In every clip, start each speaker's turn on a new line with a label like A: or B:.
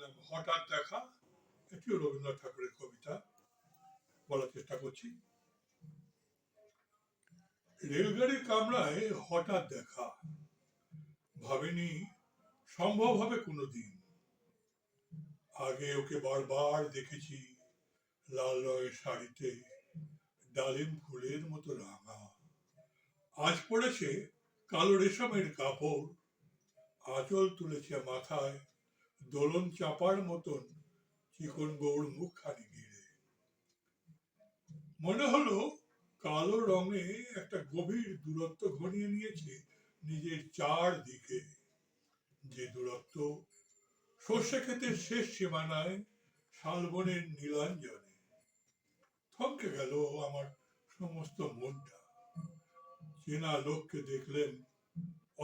A: লিখলাম হঠাৎ দেখা, এটিও রবীন্দ্রনাথ ঠাকুরের কবিতা, বলার চেষ্টা করছি। রেলগাড়ির কামরায় হঠাৎ দেখা, ভাবিনি সম্ভব হবে কোনোদিন। আগে ওকে বারবার দেখেছি লাল রঙের শাড়িতে, ডালিম ফুলের মতো রাঙা। আজ পড়েছে কালো রেশমের কাপড়, আঁচল তুলেছে মাথায় দোলন চাপার মতন চিকন গৌড় মুখখানি ঘিরে। মনে হলো কালো রঙে একটা গভীর দূরত্ব ঘনিয়ে নিয়েছে নিজের চারদিকে, যে দূরত্ব সর্ষে ক্ষেতের শেষ সীমানায় শালবনের নীলাঞ্জনে। থমকে গেল আমার সমস্ত মনটা। চেনা লোককে দেখলেন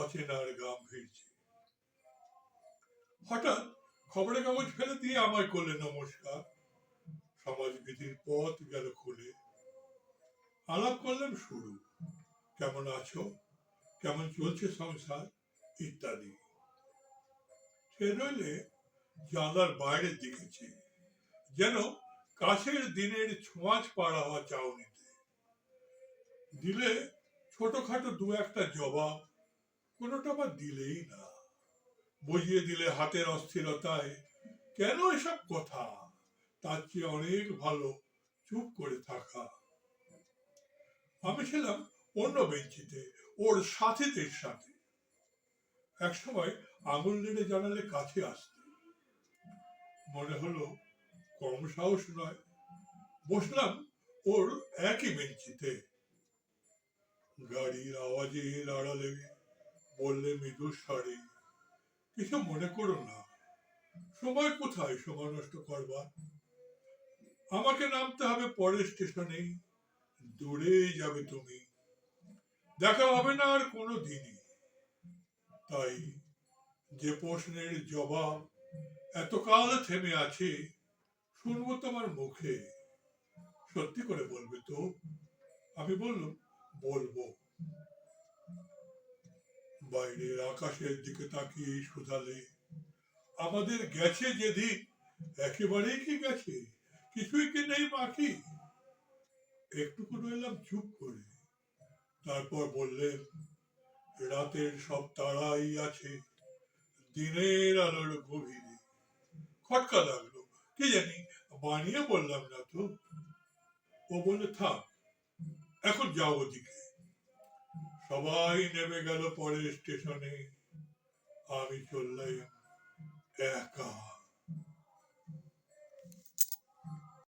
A: অচেনার গাম্ভীর্যে। হঠাৎ খবরের কাগজ ফেলে দিয়ে আমায় করলেন নমস্কার। সমাজবিধির পথ গেল খুলে। আলাপ করলাম শুরু, কেমন আছো, কেমন চলছে সংসার ইত্যাদি। সে রইলে জানলার বাইরের দিকে চেয়ে, যেন কাছের দিনের ছোঁয়াচ পাড়া হওয়া চাউনিতে। দিলে ছোটখাটো দু একটা জবাব, কোনোটা বা দিলেই না। বুঝিয়ে দিলে হাতের অস্থিরতায় কেন এসব কথা, তার চেয়ে অনেক ভালো চুপ করে থাকা। আমি ছিলাম অন্য বেঞ্চিতে, ওর সাথীদের সাথে। একসময় আঙুল নেড়ে জানালে কাছে আসতে। মনে হলো কম সাহস নয়। বসলাম ওর একই বেঞ্চিতে। গাড়ির আওয়াজের আড়ালে বললে মৃদু স্বরে, কিছু মনে করো না, সময় কোথায় সময় নষ্ট করবার। আমাকে নামতে হবে পরের স্টেশনে, দূরে যাবে তুমি, দেখা হবে না আর কোনো দিনই। তাই যে প্রশ্নের জবাব এতকাল থেমে আছে, শুনবো তোমার মুখে। সত্যি করে বলবে তো? আমি বললাম, বলবো। বাইরের আকাশের দিকে তাকিয়ে শুধালে, আমাদের গেছে যেদিন একেবারেই কি গেছে, কিছুই কি নেই বাকি? একটুকু রইলাম চুপ করে। তারপর বললেন, রাতের সব তারাই আছে দিনের আলোর গভীরে। খটকা লাগলো, কি জানি বানিয়ে বললাম না তো। ও বলে, থাক এখন যাও ওদিকে। সবাই নেমে গেল পরের স্টেশনে, আমি চললাম একা।